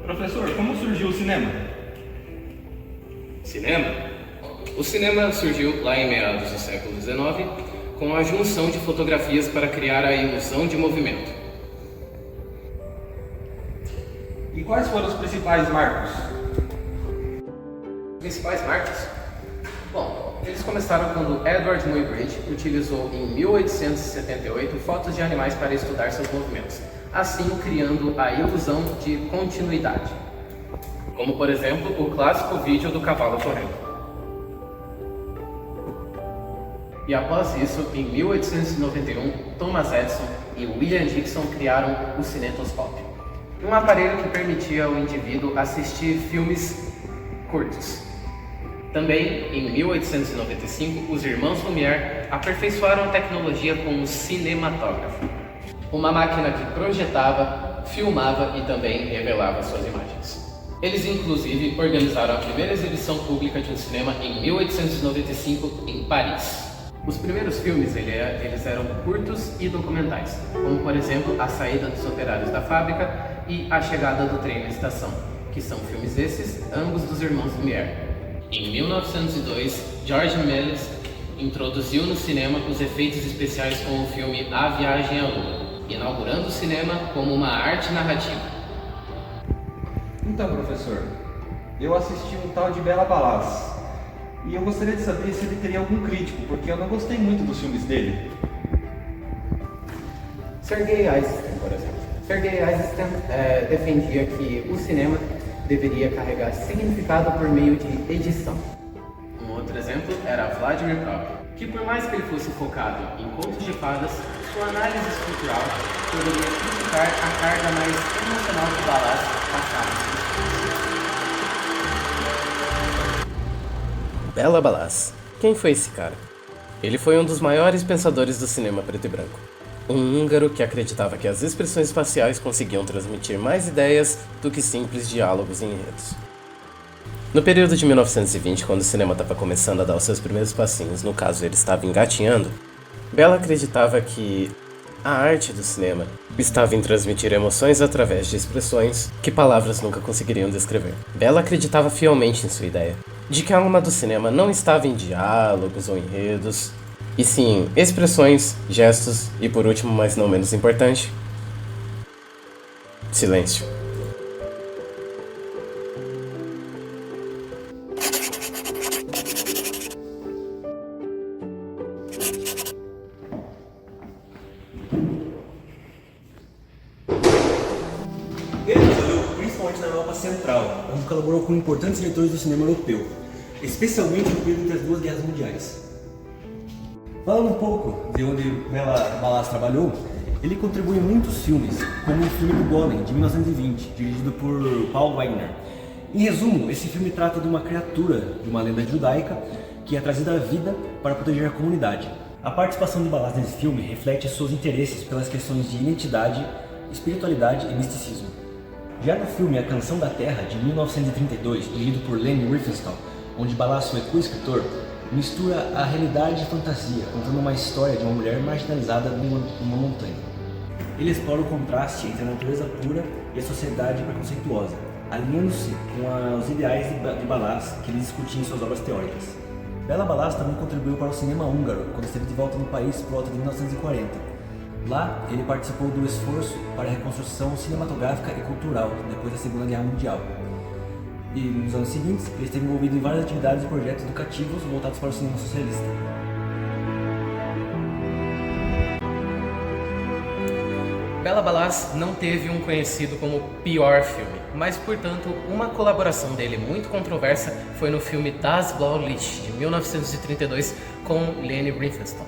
Professor, como surgiu o cinema? Cinema? O cinema surgiu lá em meados do século XIX com a junção de fotografias para criar a ilusão de movimento. E quais foram os principais marcos? Principais marcos? Bom, eles começaram quando Edward Muybridge utilizou em 1878 fotos de animais para estudar seus movimentos, assim criando a ilusão de continuidade. Como, por exemplo, o clássico vídeo do cavalo correndo. E após isso, em 1891, Thomas Edison e William Dixon criaram o cinetoscópio, um aparelho que permitia ao indivíduo assistir filmes curtos. Também, em 1895, os irmãos Lumière aperfeiçoaram a tecnologia com o cinematógrafo, uma máquina que projetava, filmava e também revelava suas imagens. Eles, inclusive, organizaram a primeira exibição pública de um cinema em 1895 em Paris. Os primeiros filmes eles eram curtos e documentais, como por exemplo A Saída dos Operários da Fábrica e A Chegada do Trem na Estação, que são filmes esses, ambos dos irmãos Lumière. Em 1902, George Méliès introduziu no cinema os efeitos especiais com o filme A Viagem à Lua, inaugurando o cinema como uma arte narrativa. Então, professor, eu assisti um tal de Bela Balaz e eu gostaria de saber se ele teria algum crítico, porque eu não gostei muito dos filmes dele. Sergei Eisenstein, por exemplo. Sergei Eisenstein defendia que o cinema deveria carregar significado por meio de edição. Um outro exemplo era Vladimir Prokofiev, que por mais que ele fosse focado em contos de fadas, sua análise estrutural poderia criticar a carga mais emocional que Balaz passava. Bela Balaz. Quem foi esse cara? Ele foi um dos maiores pensadores do cinema preto e branco. Um húngaro que acreditava que as expressões faciais conseguiam transmitir mais ideias do que simples diálogos e enredos. No período de 1920, quando o cinema estava começando a dar os seus primeiros passinhos, no caso ele estava engatinhando, Bela acreditava que a arte do cinema estava em transmitir emoções através de expressões que palavras nunca conseguiriam descrever. Bela acreditava fielmente em sua ideia, de que a alma do cinema não estava em diálogos ou enredos, e sim expressões, gestos e, por último, mas não menos importante, silêncio. Ele trabalhou principalmente na Europa Central, onde colaborou com importantes diretores do cinema europeu, especialmente no período entre as duas guerras mundiais. Falando um pouco de onde Bela Balaz trabalhou, ele contribuiu em muitos filmes, como o filme do Golem, de 1920, dirigido por Paul Wegener. Em resumo, esse filme trata de uma criatura de uma lenda judaica que é trazida à vida para proteger a comunidade. A participação de Balaz nesse filme reflete seus interesses pelas questões de identidade, espiritualidade e misticismo. Já no filme A Canção da Terra, de 1932, dirigido por Leni Riefenstahl, onde Balaz foi co-escritor, mistura a realidade e fantasia, contando uma história de uma mulher marginalizada numa montanha. Ele explora o contraste entre a natureza pura e a sociedade preconceituosa, alinhando-se com os ideais de Balaz que ele discutia em suas obras teóricas. Bela Balaz também contribuiu para o cinema húngaro quando esteve de volta no país por volta de 1940. Lá, ele participou do esforço para a reconstrução cinematográfica e cultural depois da Segunda Guerra Mundial. E nos anos seguintes, ele esteve envolvido em várias atividades e projetos educativos voltados para o cinema socialista. Bela Balaz não teve um conhecido como pior filme, mas, portanto, uma colaboração dele muito controversa foi no filme Das Blaue Licht, de 1932, com Leni Riefenstahl,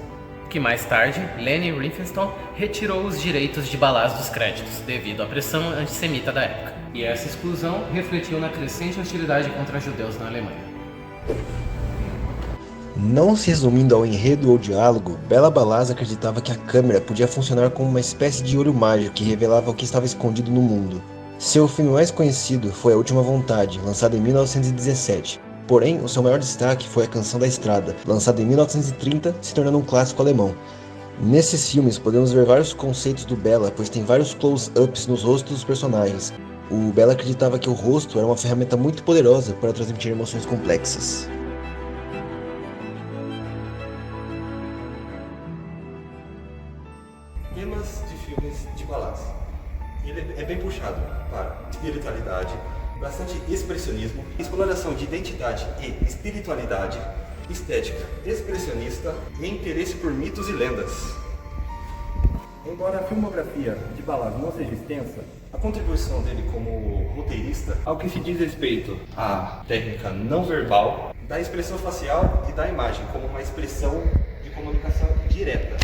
que mais tarde, Leni Riefenstahl retirou os direitos de Balaz dos créditos, devido à pressão antissemita da época. E essa exclusão refletiu na crescente hostilidade contra judeus na Alemanha. Não se resumindo ao enredo ou diálogo, Bela Balaz acreditava que a câmera podia funcionar como uma espécie de olho mágico que revelava o que estava escondido no mundo. Seu filme mais conhecido foi A Última Vontade, lançado em 1917. Porém, o seu maior destaque foi A Canção da Estrada, lançado em 1930, se tornando um clássico alemão. Nesses filmes podemos ver vários conceitos do Bela, pois tem vários close-ups nos rostos dos personagens. O Bela acreditava que o rosto era uma ferramenta muito poderosa para transmitir emoções complexas. Temas de filmes de Balaz. Ele é bem puxado para espiritualidade, bastante expressionismo, exploração de identidade e espiritualidade, estética expressionista e interesse por mitos e lendas. Embora a filmografia de Balaz não seja extensa, a contribuição dele como roteirista, ao que se diz respeito à técnica não verbal, da expressão facial e da imagem como uma expressão de comunicação direta.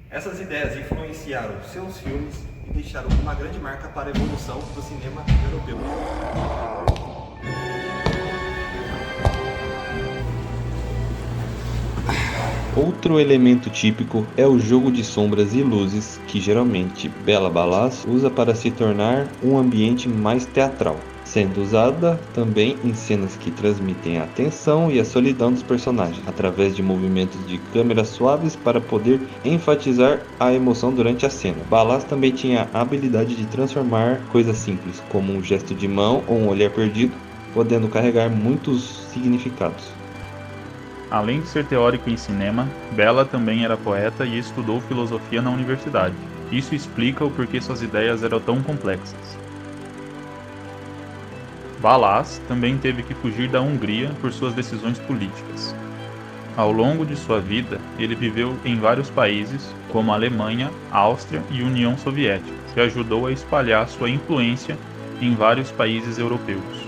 Essas ideias influenciaram seus filmes e deixaram uma grande marca para a evolução do cinema europeu. Outro elemento típico é o jogo de sombras e luzes, que geralmente Bela Balaz usa para se tornar um ambiente mais teatral, sendo usada também em cenas que transmitem a tensão e a solidão dos personagens, através de movimentos de câmera suaves para poder enfatizar a emoção durante a cena. Balaz também tinha a habilidade de transformar coisas simples, como um gesto de mão ou um olhar perdido, podendo carregar muitos significados. Além de ser teórico em cinema, Bela também era poeta e estudou filosofia na universidade. Isso explica o porquê suas ideias eram tão complexas. Balaz também teve que fugir da Hungria por suas decisões políticas. Ao longo de sua vida, ele viveu em vários países, como Alemanha, Áustria e União Soviética, que ajudou a espalhar sua influência em vários países europeus.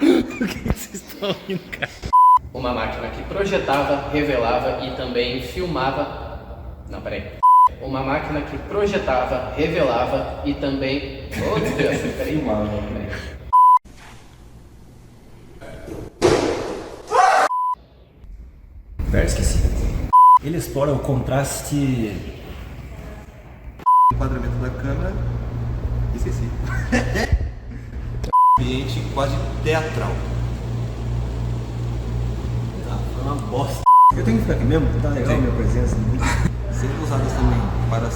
O que vocês estão rindo, cara? Uma máquina que projetava, revelava e também filmava... Não, peraí. Uma máquina que projetava, revelava e também... Oh, Deus, peraí. Filmava, Esqueci. Ele explora o contraste... enquadramento da câmera... Esqueci. Ambiente quase teatral. Tá, foi uma bosta. Eu tenho que ficar aqui mesmo? Tá legal a minha presença. Sempre usadas também para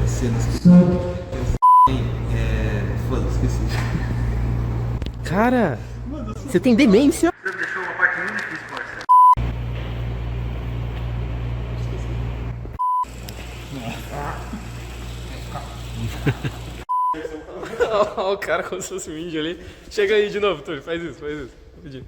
cenas que foda-se, esqueci. Cara, você tem demência? Você deixou uma parte muito difícil, parceiro. Olha o cara como se fosse um índio ali. Chega aí de novo, Túlio, faz isso, rapidinho.